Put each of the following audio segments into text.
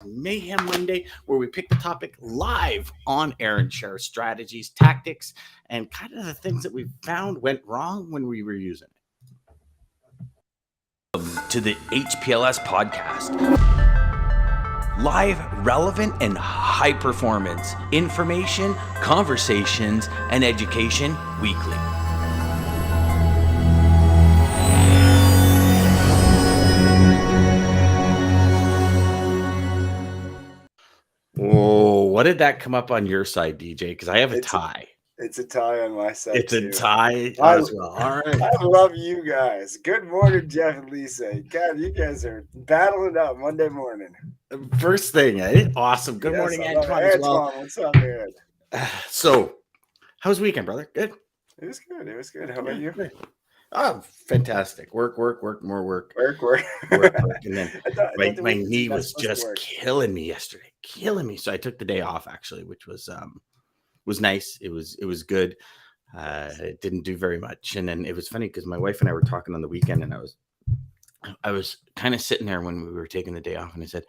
Mayhem Monday, where we pick the topic live on air and share strategies, tactics, and kind of the things that we found went wrong when we were using it. To the HPLS podcast. Live, relevant, and high performance information, conversations, and education weekly. Oh, what did that come up on your side, DJ? Because I have a tie. It's a tie on my side. It's a tie as well. All right. I love you guys. Good morning, Jeff and Lisa. God, you guys are battling up Monday morning. First thing, eh? Awesome. Good morning, Antoine, as well. What's up, man? So, how was the weekend, brother? Good? It was good. It was good. How about you? Good. Oh, fantastic. Work, more work. Work. And then my knee was just killing me yesterday. Killing me. So I took the day off, actually, which was nice. It was good. It didn't do very much. And then it was funny because my wife and I were talking on the weekend, and I was kind of sitting there when we were taking the day off, and I said,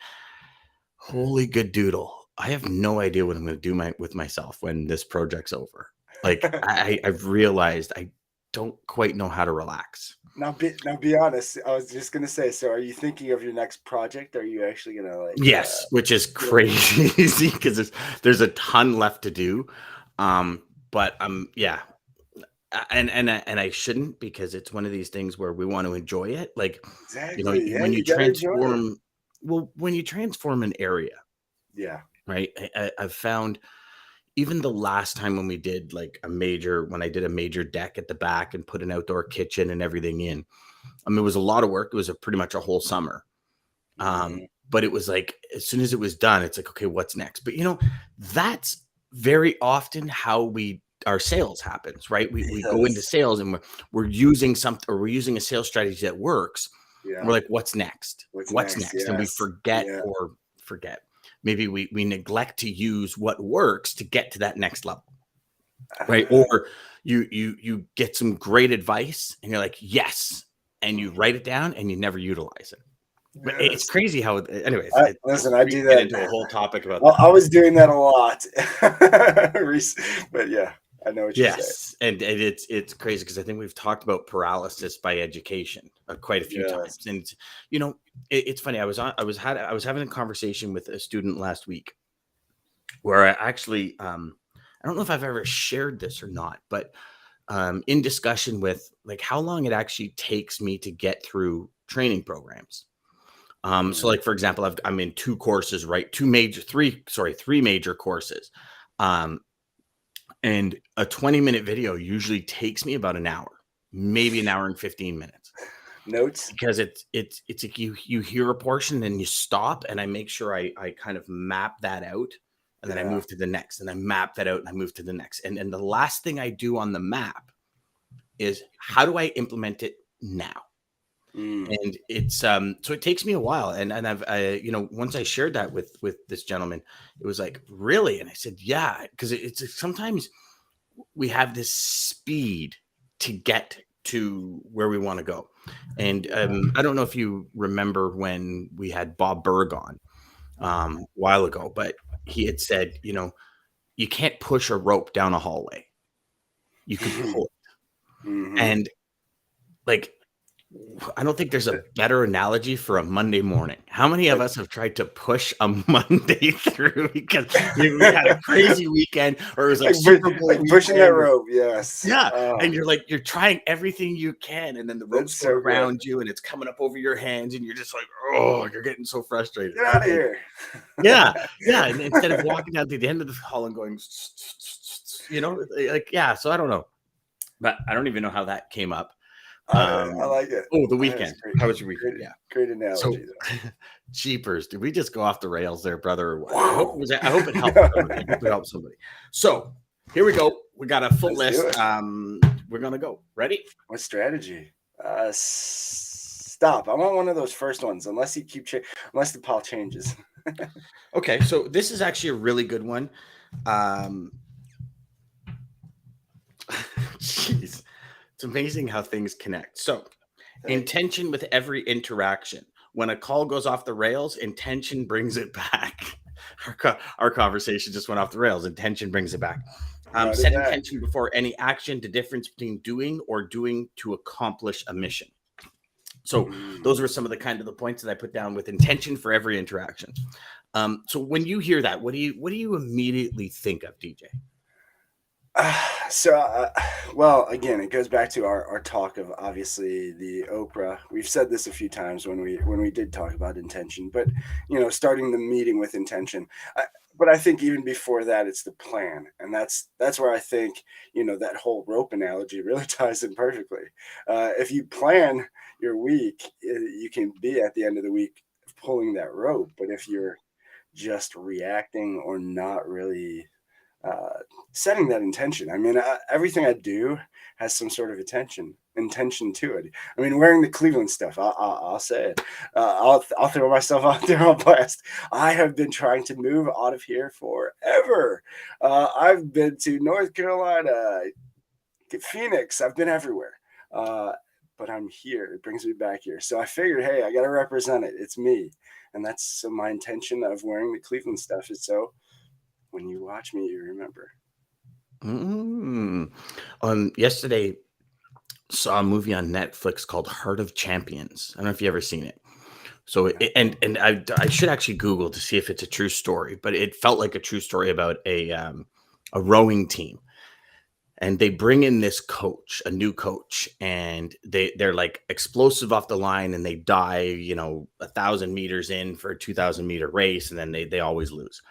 holy good doodle. I have no idea what I'm going to do with myself when this project's over. Like I've realized I don't quite know how to relax. Now be honest. I was just gonna say. So, are you thinking of your next project? Are you actually gonna Yes, which is crazy because there's a ton left to do. But yeah, and I shouldn't, because it's one of these things where we want to enjoy it. Like exactly. When you transform, when you transform an area, right. I've found. Even the last time when we did when I did a major deck at the back and put an outdoor kitchen and everything in, it was a lot of work. It was pretty much a whole summer. But it was like, as soon as it was done, it's like, okay, what's next? But that's very often how our sales happens, right? We go into sales and we're using something, or we're using a sales strategy that works. Yeah. We're like, what's next? What's next? Yes. And we forget. Maybe we neglect to use what works to get to that next level, right? Or you get some great advice and you're like, yes, and you write it down and you never utilize it. But it's crazy how. Anyways, listen, I do that. Get into a whole topic about that. I was doing that a lot, but yeah. I know what you're saying. Yes, and it's crazy because I think we've talked about paralysis by education quite a few times, and it's funny. I was having a conversation with a student last week where I actually I don't know if I've ever shared this or not, but in discussion with how long it actually takes me to get through training programs. So for example, I'm in two courses, right? Three major courses. And a 20-minute video usually takes me about an hour, maybe an hour and 15 minutes. Notes? Because it's like you hear a portion and you stop, and I make sure I kind of map that out, and then I move to the next, and I map that out and I move to the next. And the last thing I do on the map is, how do I implement it now? And it's so it takes me a while, and I've once I shared that with this gentleman, it was like, really? And I said, yeah, because it's sometimes we have this speed to get to where we want to go. And I don't know if you remember when we had Bob Berg on a while ago, but he had said, you can't push a rope down a hallway, you can pull it. And I don't think there's a better analogy for a Monday morning. How many of us have tried to push a Monday through because we had a crazy weekend, or it was like Super Bowl pushing that rope? Yes. Yeah. And you're trying everything you can, and then the rope's around you and it's coming up over your hands, and you're just like, oh, you're getting so frustrated. Get out of here. Yeah. And instead of walking down to the end of the hall and going, so I don't know. But I don't even know how that came up. I like it. Oh, the weekend. How was your weekend? Great analogy. So, jeepers, did we just go off the rails there, brother? Or what? I hope it helped. I hope it helped somebody. So here we go. We got a full list. We're gonna go. Ready? What strategy? Stop. I want one of those first ones, unless unless the pile changes. Okay, so this is actually a really good one. Jeez. It's amazing how things connect. So, intention with every interaction. when a call goes off the rails, intention brings it back. Our conversation just went off the rails. Intention brings it back. Set intention before any action, the difference between doing or doing to accomplish a mission. So those were some of the points that I put down with intention for every interaction. So when you hear that, what do you immediately think of, DJ? Well, again, it goes back to our talk of obviously the Oprah. We've said this a few times when we did talk about intention, but starting the meeting with intention. But I think even before that, it's the plan, and that's where I think that whole rope analogy really ties in perfectly. If you plan your week, you can be at the end of the week pulling that rope. But if you're just reacting or not really setting that intention. I mean, everything I do has some sort of intention to it. I mean, wearing the Cleveland stuff, I'll say it. I'll throw myself out there on blast. I have been trying to move out of here forever. I've been to North Carolina, Phoenix. I've been everywhere. But I'm here. It brings me back here. So I figured, hey, I got to represent it. It's me. And that's my intention of wearing the Cleveland stuff is so when you watch me, you remember. Yesterday, saw a movie on Netflix called Heart of Champions. I don't know if you ever seen it. So, and I should actually Google to see if it's a true story, but it felt like a true story about a rowing team. And they bring in this coach, a new coach, and they're like explosive off the line, and they die, 1,000 meters in for a 2,000 meter race, and then they always lose.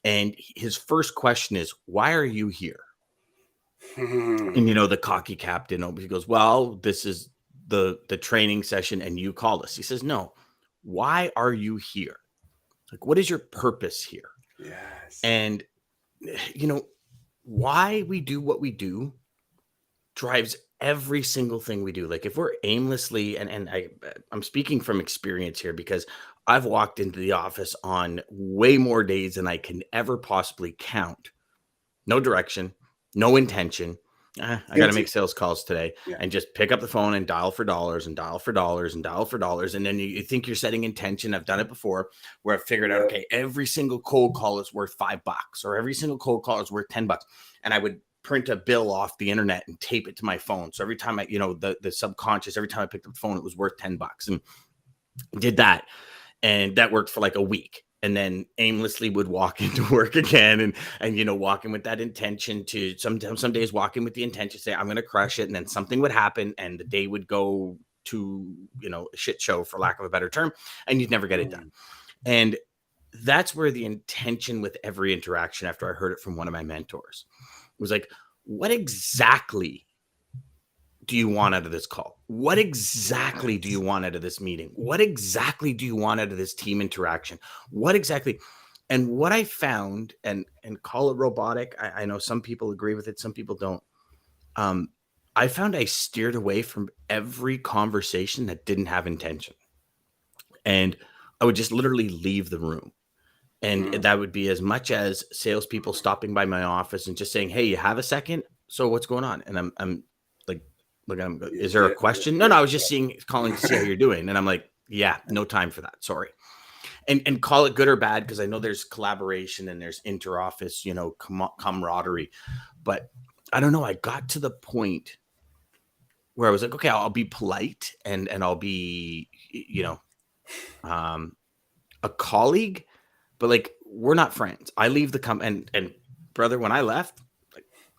And his first question is, why are you here? And, the cocky captain, he goes, well, this is the training session and you called us. He says, no, why are you here? Like, what is your purpose here? Yes. And, why we do what we do drives every single thing we do. Like if we're aimlessly, and I'm speaking from experience here because I've walked into the office on way more days than I can ever possibly count. No direction, no intention. I got to make sales calls today and just pick up the phone and dial for dollars and dial for dollars and dial for dollars. And then you think you're setting intention. I've done it before where I've figured out, okay, every single cold call is worth $5 or every single cold call is worth $10. And I would print a bill off the internet and tape it to my phone. So every time I, the subconscious, every time I picked up the phone, it was worth $10 and did that. And that worked for like a week. And then aimlessly would walk into work again and walking with that intention to some days walking with the intention to say, I'm going to crush it. And then something would happen and the day would go to, a shit show for lack of a better term. And you'd never get it done. And that's where the intention with every interaction after I heard it from one of my mentors was like, what exactly do you want out of this call? What exactly do you want out of this meeting? What exactly do you want out of this team interaction? What exactly? And what I found, and call it robotic, I know some people agree with it, some people don't. I found I steered away from every conversation that didn't have intention. And I would just literally leave the room. And that would be as much as salespeople stopping by my office and just saying, hey, you have a second? So what's going on? And I'm like, look at him. Is there a question? No, I was just calling to see how you're doing. And I'm like, yeah, no time for that. Sorry. And call it good or bad, because I know there's collaboration and there's inter-office, camaraderie. But I don't know. I got to the point where I was like, okay, I'll be polite and I'll be, a colleague, but like, we're not friends. I leave the company and brother, when I left,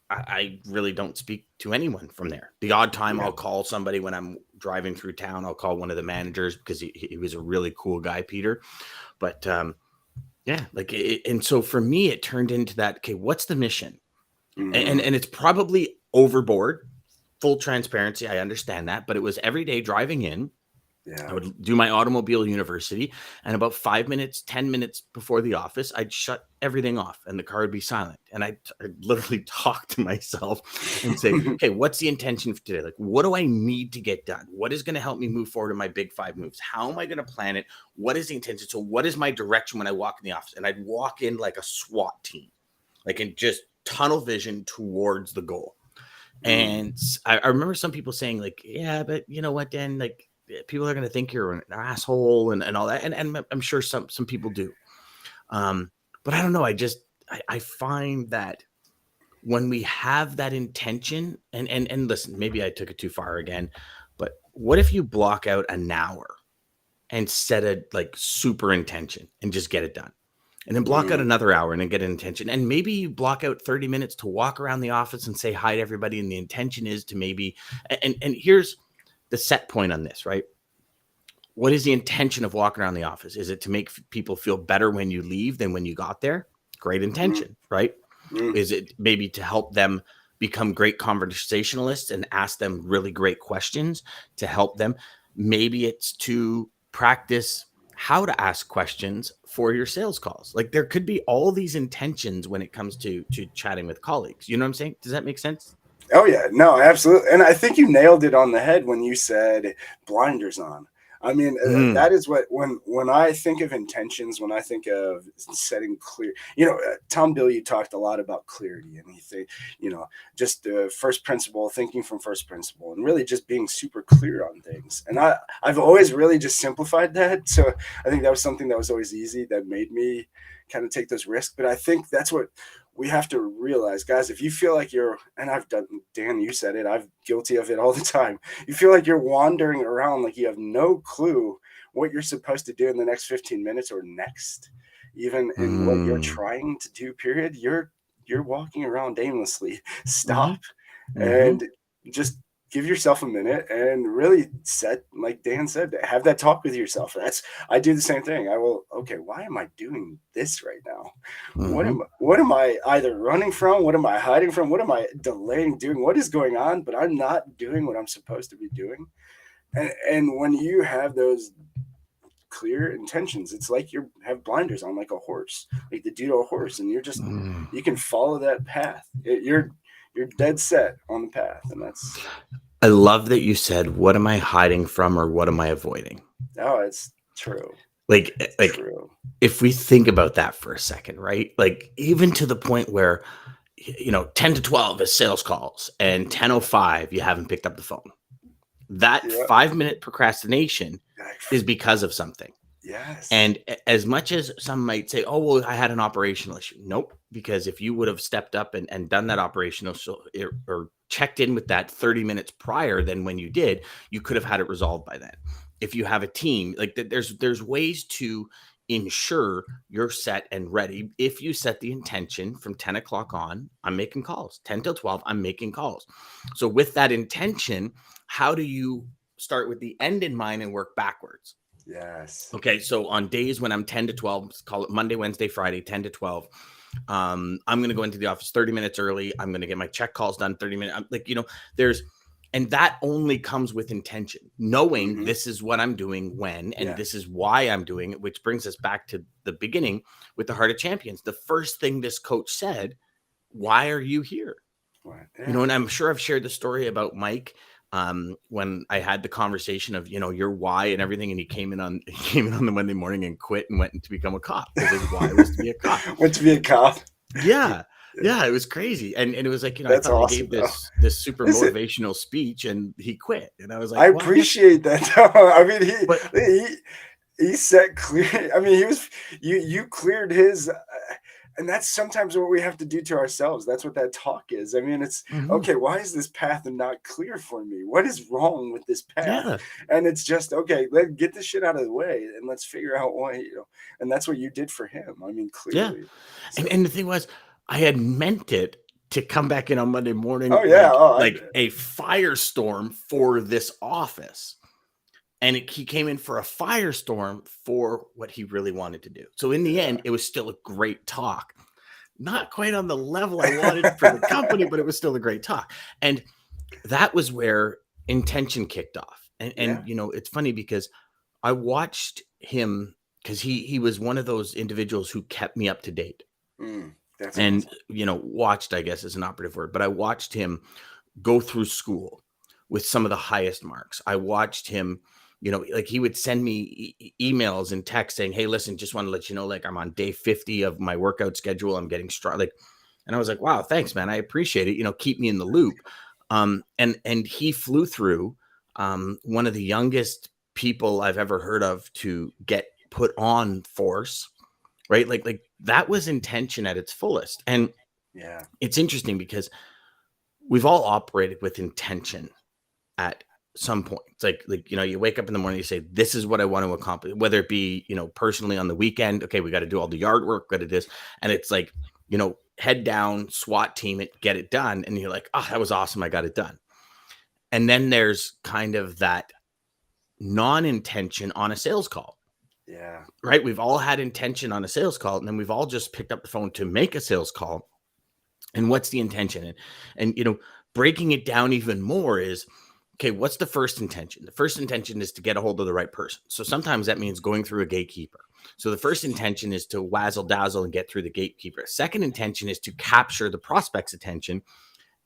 I really don't speak to anyone from there. The odd time I'll call somebody when I'm driving through town. I'll call one of the managers because he was a really cool guy, Peter. But and so for me, it turned into that, okay, what's the mission? And it's probably overboard, full transparency. I understand that, but it was every day driving in. Yeah. I would do my automobile university, and about 5 minutes, 10 minutes before the office, I'd shut everything off and the car would be silent. And I'd literally talk to myself and say, okay, what's the intention for today? Like, what do I need to get done? What is going to help me move forward in my big 5 moves? How am I going to plan it? What is the intention? So what is my direction when I walk in the office? And I'd walk in like a SWAT team, like in just tunnel vision towards the goal. And I remember some people saying like, yeah, but you know what, Dan, like, people are going to think you're an asshole and all that. And I'm sure some people do. But I don't know. I find that when we have that intention and listen, maybe I took it too far again, but what if you block out an hour and set a like super intention and just get it done? And then block out another hour and then get an intention. And maybe you block out 30 minutes to walk around the office and say hi to everybody. And the intention is to maybe, and here's the set point on this, right? What is the intention of walking around the office? Is it to make people feel better when you leave than when you got there? Great intention, right? Is it maybe to help them become great conversationalists and ask them really great questions to help them? Maybe it's to practice how to ask questions for your sales calls. Like there could be all these intentions when it comes to chatting with colleagues. You know what I'm saying? Does that make sense? Oh yeah, no, absolutely. And I think you nailed it on the head when you said blinders on. I mean, that is what when I think of intentions, when I think of setting clear, Tom Bill, you talked a lot about clarity, and he think, just first principle, thinking from first principle, and really just being super clear on things. And I've always really just simplified that. So I think that was something that was always easy that made me kind of take those risks. But I think that's what we have to realize, guys. If you feel like and I've done, Dan, you said it, I'm guilty of it all the time. You feel like you're wandering around, like you have no clue what you're supposed to do in the next 15 minutes or next, even in what you're trying to do, period. You're walking around aimlessly. Stop and just give yourself a minute and really set, like Dan said, have that talk with yourself. I do the same thing. Okay, why am I doing this right now? What am I either running from? What am I hiding from? What am I delaying doing? What is going on? But I'm not doing what I'm supposed to be doing. And when you have those clear intentions, it's like you have blinders on, like a horse, like the dude on a horse, and you're just you can follow that path. You're dead set on the path, and that's. I love that you said, what am I hiding from or what am I avoiding? Oh, it's true. Like true. If we think about that for a second, right? Like even to the point where, 10 to 12 is sales calls and 10:05, you haven't picked up the phone. That 5-minute procrastination is because of something. Yes. And as much as some might say, oh, well, I had an operational issue. Nope. Because if you would have stepped up and done that operational or checked in with that 30 minutes prior than when you did, you could have had it resolved by then. If you have a team, like there's ways to ensure you're set and ready. If you set the intention from 10 o'clock on, I'm making calls. 10 till 12, I'm making calls. So with that intention, how do you start with the end in mind and work backwards? Yes. Okay. So on days when I'm 10 to 12, call it Monday, Wednesday, Friday, 10 to 12, I'm going to go into the office 30 minutes early. I'm going to get my check calls done 30 minutes. And that only comes with intention, knowing this is what I'm doing when, and this is why I'm doing it, which brings us back to the beginning with the Heart of Champions. The first thing this coach said, why are you here? And I'm sure I've shared the story about Mike when I had the conversation of, your why and everything. And he came in on the Monday morning and quit and went to become a cop because his why was to be a cop. Went to be a cop. Yeah. Yeah, it was crazy. And it was like, I thought awesome, he gave this super motivational speech and he quit. And I was like, I appreciate that. I mean, he set clear. I mean, you cleared his, and that's sometimes what we have to do to ourselves. That's what that talk is. I mean, it's okay. Why is this path not clear for me? What is wrong with this path? Yeah. And it's just, okay, let's get this shit out of the way and let's figure out why, and that's what you did for him. I mean, clearly. Yeah. So. And the thing was, I had meant it to come back in on Monday morning. Oh, yeah. Like a firestorm for this office. And he came in for a firestorm for what he really wanted to do. So in the end, it was still a great talk. Not quite on the level I wanted for the company, but it was still a great talk. And that was where intention kicked off. And it's funny because I watched him because he was one of those individuals who kept me up to date. That's and awesome. Watched, I guess, is an operative word, but I watched him go through school with some of the highest marks. I watched him, like he would send me emails and texts saying, hey, listen, just want to let you know, like I'm on day 50 of my workout schedule. I'm getting strong. And I was like, wow, thanks, man. I appreciate it. Keep me in the loop. And he flew through one of the youngest people I've ever heard of to get put on force, right? Like that was intention at its fullest. And yeah, it's interesting because we've all operated with intention at some point. It's like, you know, you wake up in the morning, you say, this is what I want to accomplish, whether it be, you know, personally on the weekend. Okay, we got to do all the yard work, got to do this. And it's like, you know, head down, SWAT team it, get it done. And you're like, oh, that was awesome. I got it done. And then there's kind of that non-intention on a sales call. yeah, Right. We've all had intention on a sales call, and then we've all just picked up the phone to make a sales call. And what's the intention? And you know, breaking it down even more is, okay, what's the first intention? The first intention is to get a hold of the right person. So sometimes that means going through a gatekeeper. So the first intention is to wazzle dazzle and get through the gatekeeper. Second intention is to capture the prospect's attention.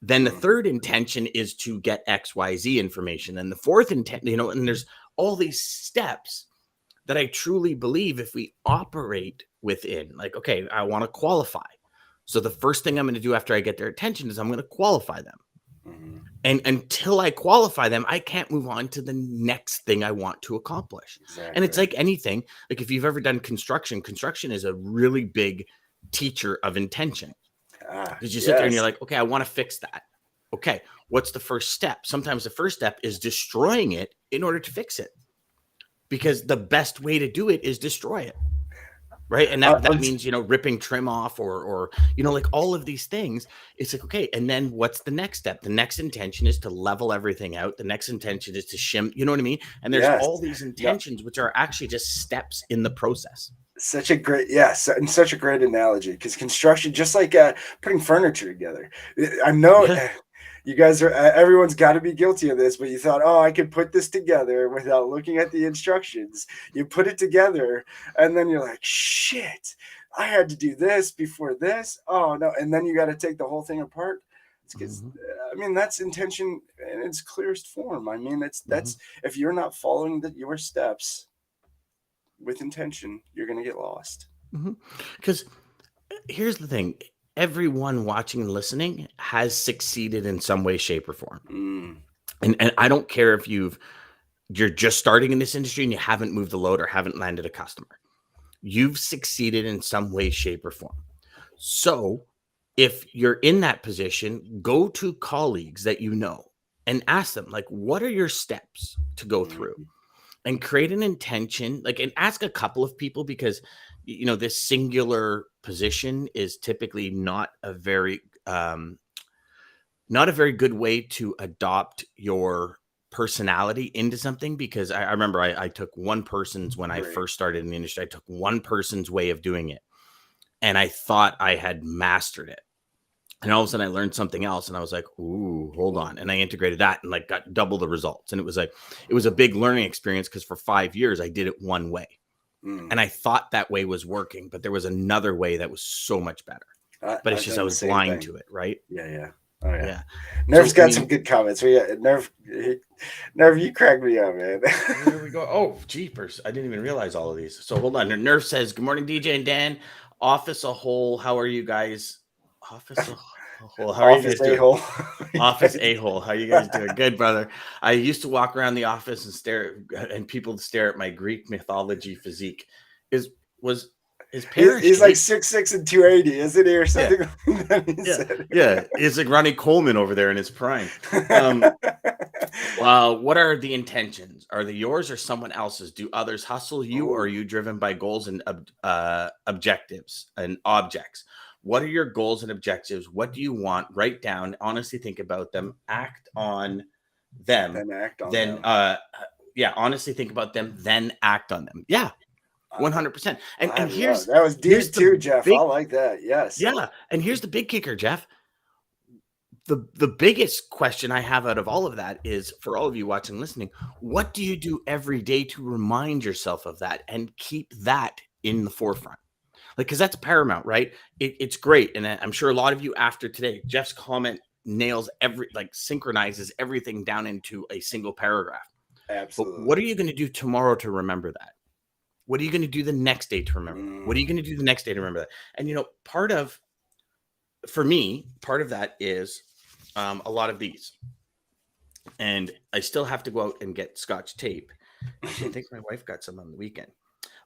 Then the third intention is to get XYZ information. And the fourth intent, you know, and there's all these steps that I truly believe if we operate within, like, okay, I want to qualify. So the first thing I'm going to do after I get their attention is I'm going to qualify them. Mm-hmm. And until I qualify them, I can't move on to the next thing I want to accomplish. Exactly. And it's like anything, like if you've ever done construction is a really big teacher of intention. Because you sit there and you're like, okay, I want to fix that. Okay, what's the first step? Sometimes the first step is destroying it in order to fix it. Because the best way to do it is destroy it. Right. And that means, you know, ripping trim off or, you know, like all of these things. It's like, okay. And then what's the next step? The next intention is to level everything out. The next intention is to shim, you know what I mean? And there's all these intentions, which are actually just steps in the process. Such a great, and such a great analogy, because construction, just like putting furniture together. I know you guys are, everyone's got to be guilty of this, but you thought, oh, I could put this together without looking at the instructions. You put it together, and then you're like, shit, I had to do this before this. Oh, no. And then you got to take the whole thing apart. It's because, I mean, that's intention in its clearest form. I mean, that's if you're not following your steps with intention, you're going to get lost. Because here's the thing. Everyone watching and listening has succeeded in some way, shape, or form. And I don't care if you're just starting in this industry and you haven't moved the load or haven't landed a customer. You've succeeded in some way, shape, or form. So if you're in that position, go to colleagues that you know and ask them, like, what are your steps to go through? And create an intention, like, and ask a couple of people, because, you know, this singular position is typically not a very good way to adopt your personality into something. Because I remember I took one person's, when I first started in the industry, I took one person's way of doing it, and I thought I had mastered it. And all of a sudden I learned something else, and I was like, ooh, hold on. And I integrated that and like got double the results. And it was a big learning experience, because for 5 years I did it one way. And I thought that way was working, but there was another way that was so much better. But it's just I was blind to it, right? Yeah. Oh yeah. Nerv's got some good comments. Nerv, you cracked me up, man. Here we go. Oh, jeepers. I didn't even realize all of these. So hold on. Nerv says, good morning, DJ and Dan. Office a whole. How are you guys? Office a-hole. How are you guys doing? Office a-hole. How you guys doing? Good, brother. I used to walk around the office and people stare at my Greek mythology physique. His parents. He's like 6'6" and 280, isn't he, or something? Yeah. It's like Ronnie Coleman over there in his prime. What are the intentions? Are they yours or someone else's? Do others hustle you, or are you driven by goals and objectives and objects? What are your goals and objectives? What do you want? Write down, honestly think about them, act on them. Then act on them. Honestly think about them, then act on them. Yeah. 100%. And that was deep too, Jeff. I like that. Yes. Yeah. And here's the big kicker, Jeff. The biggest question I have out of all of that is, for all of you watching and listening, what do you do every day to remind yourself of that and keep that in the forefront? Like, because that's paramount, right? It's great. And I'm sure a lot of you after today, Jeff's comment nails synchronizes everything down into a single paragraph. Absolutely. But what are you going to do tomorrow to remember that? What are you going to do the next day to remember? What are you going to do the next day to remember that? And, you know, part of that is a lot of these. And I still have to go out and get Scotch tape Actually, I think my wife got some on the weekend.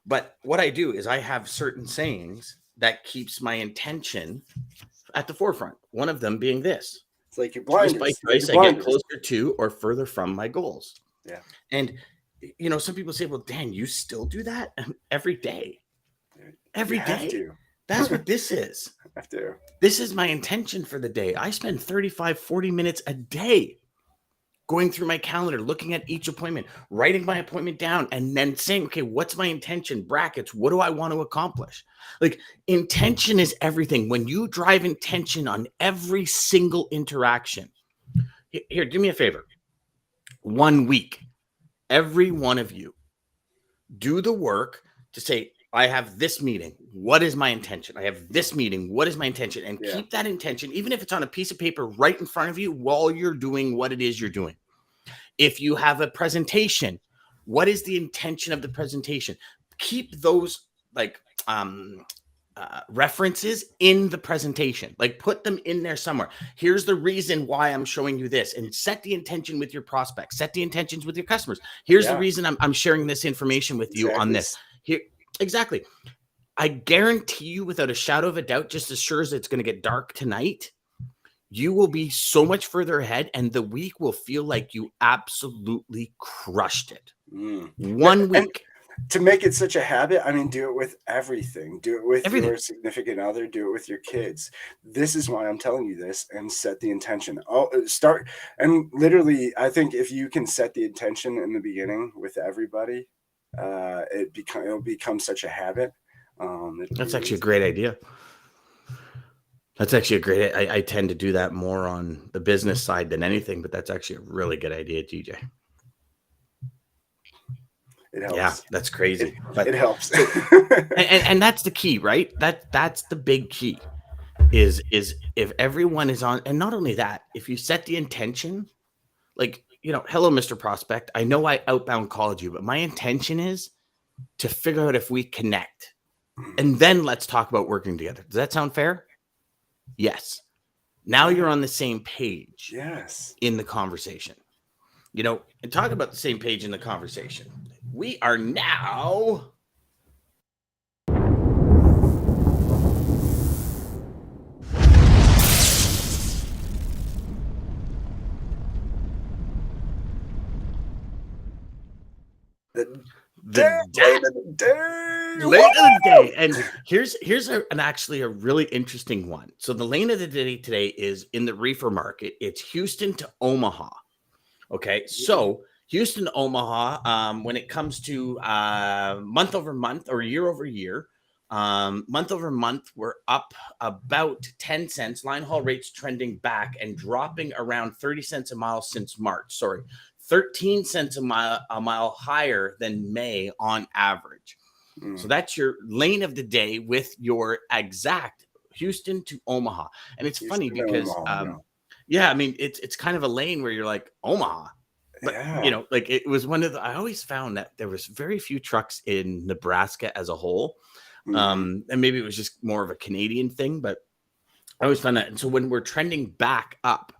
But what I do is I have certain sayings that keeps my intention at the forefront. One of them being this. It's like your Choice by blinders. choice, I get closer to or further from my goals. Yeah. And, some people say, well, Dan, you still do that every day. Every day. That's what this is. I have to. This is my intention for the day. I spend 35, 40 minutes a day going through my calendar, looking at each appointment, writing my appointment down, and then saying, okay, what's my intention? Brackets. What do I want to accomplish? Like, intention is everything. When you drive intention on every single interaction, here, do me a favor. 1 week, every one of you do the work to say, I have this meeting. What is my intention? I have this meeting. What is my intention? And keep that intention, even if it's on a piece of paper right in front of you while you're doing what it is you're doing. If you have a presentation, what is the intention of the presentation? Keep those references in the presentation, like put them in there somewhere. Here's the reason why I'm showing you this, and set the intention with your prospects, set the intentions with your customers. Here's the reason I'm sharing this information with you on this. Here, exactly. I guarantee you without a shadow of a doubt, just as sure as it's going to get dark tonight, you will be so much further ahead, and the week will feel like you absolutely crushed it. 1 week. And to make it such a habit, I mean, do it with everything. Do it with your significant other. Do it with your kids. This is why I'm telling you this, and set the intention. Start. And literally, I think if you can set the intention in the beginning with everybody, it'll become such a habit. That's actually a great idea. That's actually a great. I tend to do that more on the business side than anything, but that's actually a really good idea, DJ. It helps. Yeah, that's crazy. It helps. and that's the key, right? That's the big key. Is if everyone is on, and not only that, if you set the intention, like, hello, Mr. Prospect. I know I outbound called you, but my intention is to figure out if we connect, and then let's talk about working together. Does that sound fair? Yes. Now you're on the same page. Yes. In the conversation, and talk about the same page in the conversation. We are now late of the day. And here's actually a really interesting one. So the lane of the day today is in the reefer market. It's Houston to Omaha. Okay, so Houston to Omaha, when it comes to month over month or year over year, month over month, we're up about 10 cents. Line haul rates trending back and dropping around 30 cents a mile since March. 13 cents a mile higher than May on average. So that's your lane of the day with your exact Houston to Omaha. And it's funny because, I mean, it's kind of a lane where you're like, Omaha. But, like it was I always found that there was very few trucks in Nebraska as a whole. And maybe it was just more of a Canadian thing, but I always found that. And so when we're trending back up,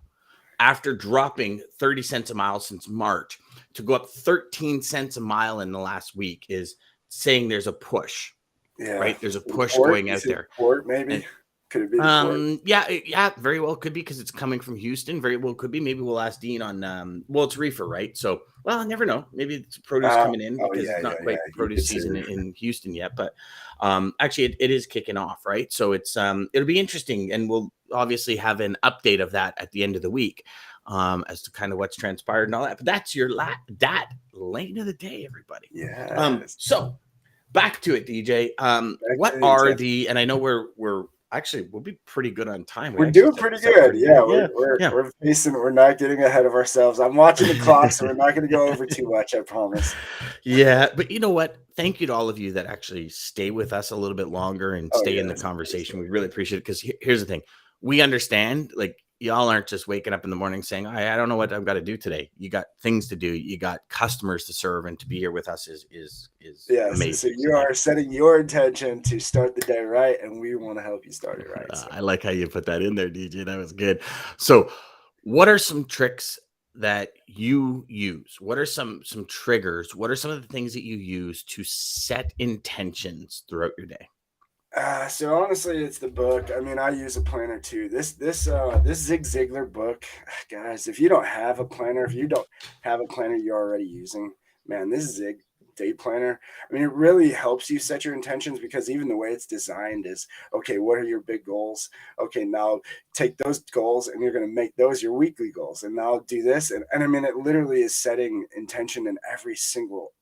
after dropping 30 cents a mile since March, to go up 13 cents a mile in the last week is saying there's a push, right? There's a push going out there. Maybe. Could it be the yeah, very well could be, because it's coming from Houston. Very well could be. Maybe we'll ask Dean on, it's reefer, right? So, I never know. Maybe it's produce coming in, because it's not quite produce season in Houston yet. But actually, it is kicking off, right? So it's it'll be interesting, and we'll obviously have an update of that at the end of the week, as to kind of what's transpired and all that. But that's your that lane of the day, everybody. Yeah. So back to it, DJ. What are and I know we're actually, we'll be pretty good on time. We're doing pretty good. We're facing. We're not getting ahead of ourselves. I'm watching the clock, so we're not going to go over too much, I promise. Yeah, but you know what? Thank you to all of you that actually stay with us a little bit longer and stay in the conversation. We really appreciate it, because here's the thing. We understand, like, y'all aren't just waking up in the morning saying, I don't know what I've got to do today. You got things to do. You got customers to serve, and to be here with us is amazing. So you are setting your intention to start the day right, and we want to help you start it right. I like how you put that in there, DJ. That was good. So what are some tricks that you use? What are some triggers? What are some of the things that you use to set intentions throughout your day? So honestly, it's the book. I mean, I use a planner too. This Zig Ziglar book, guys. If you don't have a planner, if you don't have a planner you're already using, man, this Zig day planner. I mean, it really helps you set your intentions because even the way it's designed is okay. What are your big goals? Okay, now take those goals and you're going to make those your weekly goals, and now do this. And I mean, it literally is setting intention in every single.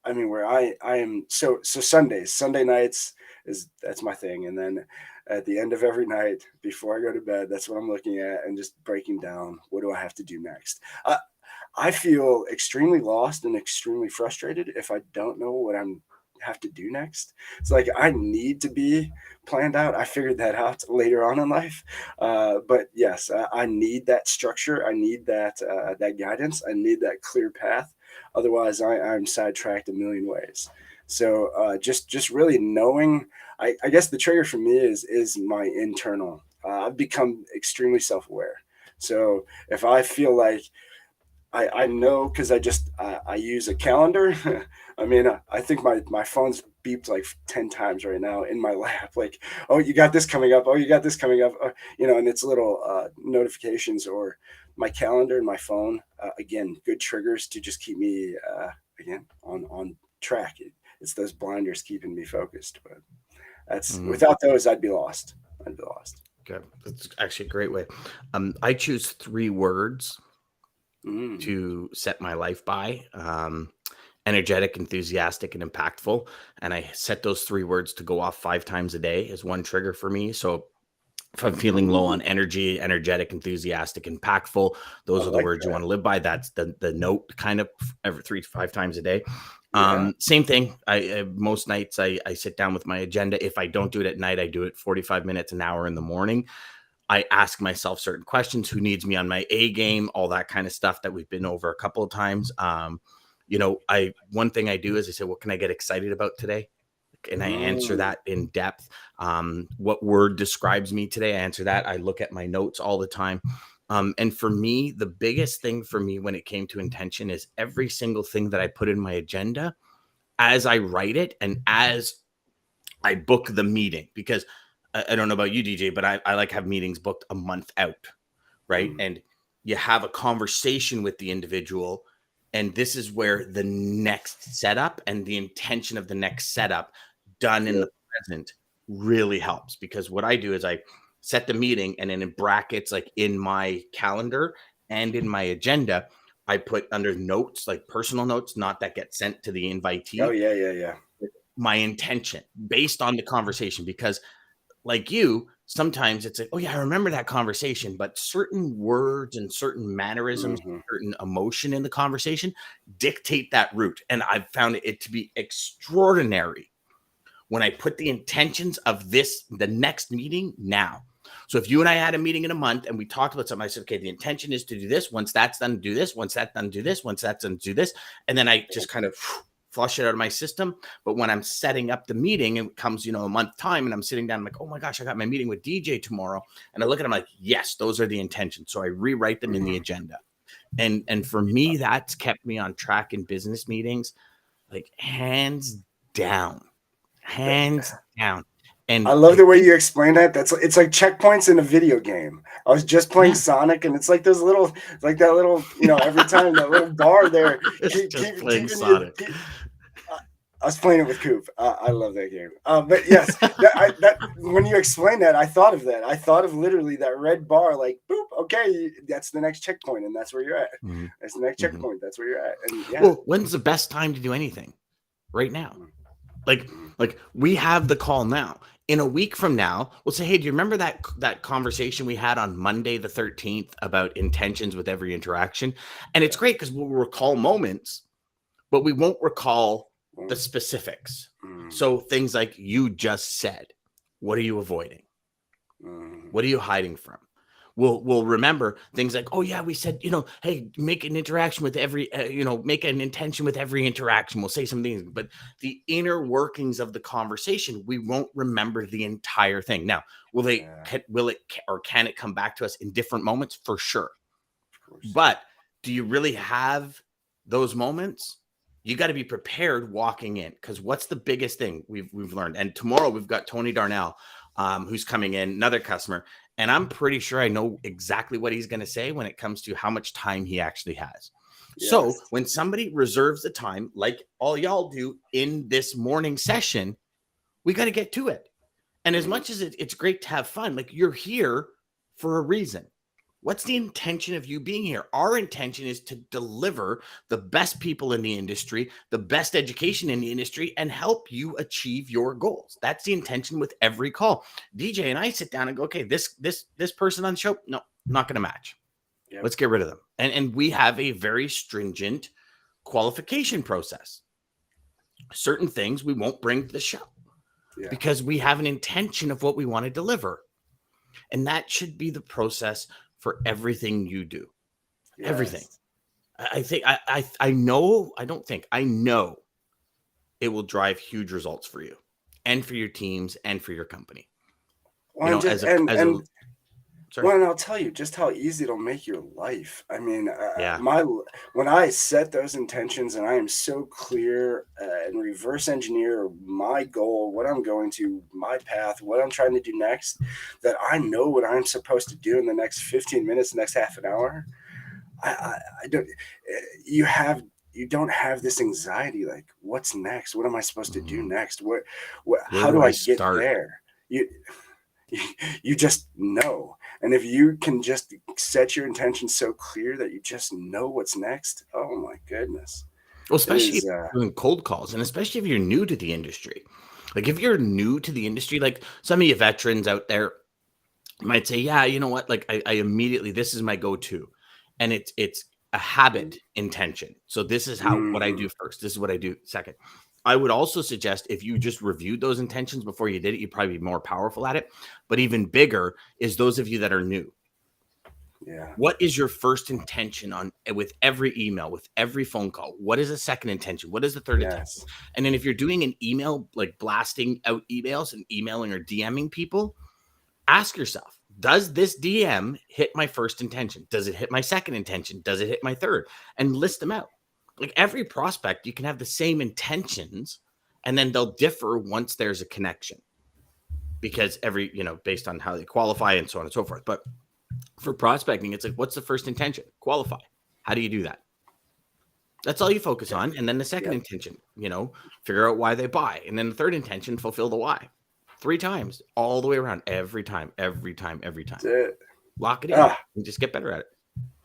I mean, where I am so Sunday nights is that's my thing, and then at the end of every night before I go to bed, that's what I'm looking at and just breaking down what do I have to do next. I feel extremely lost and extremely frustrated if I don't know what I'm have to do next. It's like I need to be planned out. I figured that out later on in life, but yes, I need that structure. I need that guidance. I need that clear path. Otherwise, I'm sidetracked a million ways. So just really knowing. I guess the trigger for me is my internal. I've become extremely self aware. So if I feel like I know because I use a calendar. I mean, I think my phone's beeped like 10 times right now in my lap. Like, oh, you got this coming up. Oh, you got this coming up. And it's little notifications or my calendar and my phone. Again, good triggers to just keep me again on track. It's those blinders keeping me focused. But that's without those, I'd be lost. I'd be lost. Okay, that's actually a great way. I choose 3 words to set my life by: energetic, enthusiastic, and impactful. And I set those 3 words to go off 5 times a day as one trigger for me. So if I'm feeling low on energy, energetic, enthusiastic, impactful, those are the words you want to live by. That's the note kind of every 3 to 5 times a day. Same thing. Most nights I sit down with my agenda. If I don't do it at night, I do it 45 minutes, an hour in the morning. I ask myself certain questions: who needs me on my A game, all that kind of stuff that we've been over a couple of times. One thing I do is I say, what can I get excited about today? And I answer that in depth. What word describes me today? I answer that. I look at my notes all the time. And for me, the biggest thing for me when it came to intention is every single thing that I put in my agenda, as I write it and as I book the meeting, because I don't know about you, DJ, but I like have meetings booked a month out, right? And you have a conversation with the individual, and this is where the next setup and the intention of the next setup done in the present really helps. Because what I do is I set the meeting, and then in brackets, like in my calendar and in my agenda, I put under notes, like personal notes, not that get sent to the invitee. Oh, yeah. My intention based on the conversation, because like you, sometimes it's like, oh yeah, I remember that conversation, but certain words and certain mannerisms, certain emotion in the conversation dictate that route. And I've found it to be extraordinary when I put the intentions of the next meeting now. So if you and I had a meeting in a month and we talked about something, I said, okay, the intention is to do this. Once that's done, do this. Once that's done, do this. Once that's done, do this. And then I just kind of flush it out of my system. But when I'm setting up the meeting, it comes, a month time, and I'm sitting down, I'm like, oh my gosh, I got my meeting with DJ tomorrow. And I look at them like, yes, those are the intentions. So I rewrite them in the agenda. And for me, that's kept me on track in business meetings, like hands down. And I love the way you explain that. It's like checkpoints in a video game. I was just playing Sonic, and it's like those little, like that little, every time that little bar there. Playing Sonic. I was playing it with Coop. I love that game. But yes, when you explain that, I thought of that. I thought of literally that red bar, like, boop, okay, that's the next checkpoint, and that's where you're at. That's the next checkpoint. That's where you're at. And yeah. Well, when's the best time to do anything? Right now. Like we have the call now. In a week from now, we'll say, hey, do you remember that conversation we had on Monday the 13th about intentions with every interaction? And it's great because we'll recall moments, but we won't recall the specifics. So things like you just said, what are you avoiding? What are you hiding from? We'll remember things like, oh yeah, we said, hey, make an interaction with every, make an intention with every interaction. We'll say some things, but the inner workings of the conversation, we won't remember the entire thing. Now, will it, or can it come back to us in different moments? For sure. But do you really have those moments? You got to be prepared walking in, because what's the biggest thing we've learned? And tomorrow we've got Tony Darnell, who's coming in, another customer, and I'm pretty sure I know exactly what he's going to say when it comes to how much time he actually has. Yes. So when somebody reserves the time, like all y'all do in this morning session, we got to get to it. And as much as it's great to have fun, like, you're here for a reason. What's the intention of you being here? Our intention is to deliver the best people in the industry, the best education in the industry, and help you achieve your goals. That's the intention with every call. DJ and I sit down and go, okay, this person on the show, no, not going to match. Yep. Let's get rid of them. And we have a very stringent qualification process. Certain things we won't bring to the show because we have an intention of what we want to deliver. And that should be the process for everything you do. Yes. Everything. I know it will drive huge results for you and for your teams and for your company. Well, and I'll tell you just how easy it'll make your life. I mean, when I set those intentions and I am so clear and reverse engineer my goal, what I'm going to, my path, what I'm trying to do next, that I know what I'm supposed to do in the next 15 minutes, the next half an hour. I don't. You don't have this anxiety like, what's next? What am I supposed to do next? How do I get there? You just know. And if you can just set your intention so clear that you just know what's next, oh my goodness. Well, especially if you're doing cold calls, and especially if you're new to the industry. Like, if you're new to the industry, like some of you veterans out there might say, yeah, you know what? Like, I immediately, this is my go-to. And it's a habit intention. So this is what I do first. This is what I do second. I would also suggest, if you just reviewed those intentions before you did it, you'd probably be more powerful at it. But even bigger is those of you that are new. Yeah. What is your first intention with every email, with every phone call? What is the second intention? What is the third intention? And then if you're doing an email, like blasting out emails and emailing or DMing people, ask yourself, does this DM hit my first intention? Does it hit my second intention? Does it hit my third? And list them out. Like, every prospect, you can have the same intentions, and then they'll differ once there's a connection, because based on how they qualify and so on and so forth. But for prospecting, it's like, what's the first intention? Qualify. How do you do that? That's all you focus on. And then the second intention, figure out why they buy. And then the third intention, fulfill the why. 3 times, all the way around, every time. Lock it in and just get better at it.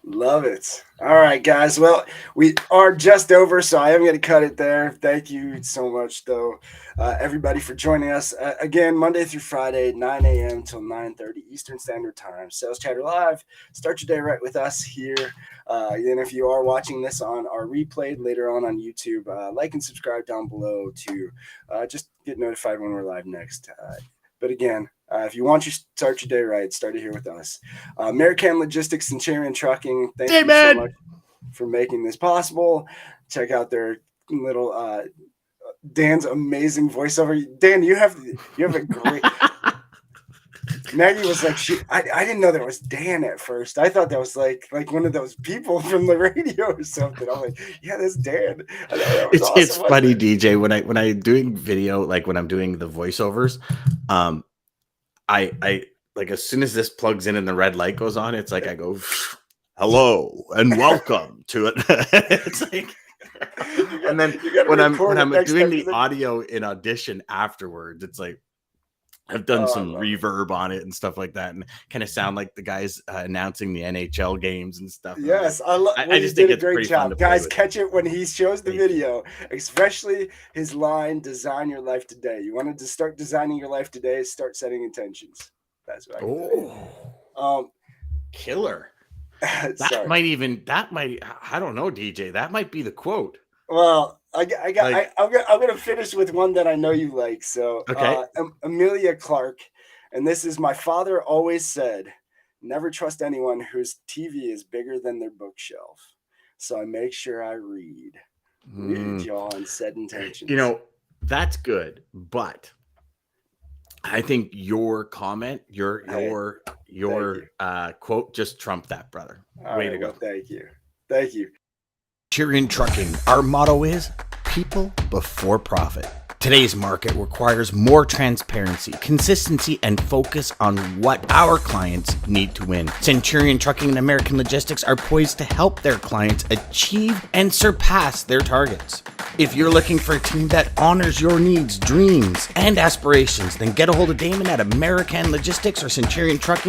Love it. All right, guys. Well, we are just over, so I am going to cut it there. Thank you so much, though, everybody, for joining us. Again, Monday through Friday, 9 a.m. till 9:30 Eastern Standard Time. Sales Chatter Live. Start your day right with us here. And if you are watching this on our replay later on YouTube, like and subscribe down below to just get notified when we're live next. But again, if you want to start your day right, start it here with us. American Logistics, Centurion Trucking, thank you so much for making this possible. Check out their little Dan's amazing voiceover. Dan, you have a great. Maggie was like, I didn't know that was Dan at first. I thought that was like one of those people from the radio or something. I'm like, yeah, that's Dan. It's funny, DJ. When I'm doing video, like when I'm doing the voiceovers, I like, as soon as this plugs in and the red light goes on, it's like I go, hello and welcome to it. It's like, and then when I'm doing the audio in Audition afterwards, it's like, I've done some reverb on it and stuff like that, and kind of sound like the guys announcing the NHL games and stuff. Yes, I just think it's a great job. Guys, catch it when he shows the video, especially his line, "Design your life today." You wanted to start designing your life today, start setting intentions. That's what I can killer. That might, I don't know, DJ. That might be the quote. Well, I'm gonna finish with one that I know you like. So, Amelia Clark, and this is: my father always said, "Never trust anyone whose TV is bigger than their bookshelf." So I make sure I read, y'all, and set intentions. That's good, but I think your comment, your Your quote just trumped that, brother. Way to go. Well, thank you. Thank you. Centurion Trucking. Our motto is people before profit. Today's market requires more transparency, consistency, and focus on what our clients need to win. Centurion Trucking and American Logistics are poised to help their clients achieve and surpass their targets. If you're looking for a team that honors your needs, dreams, and aspirations, then get a hold of Daman at American Logistics or Centurion Trucking.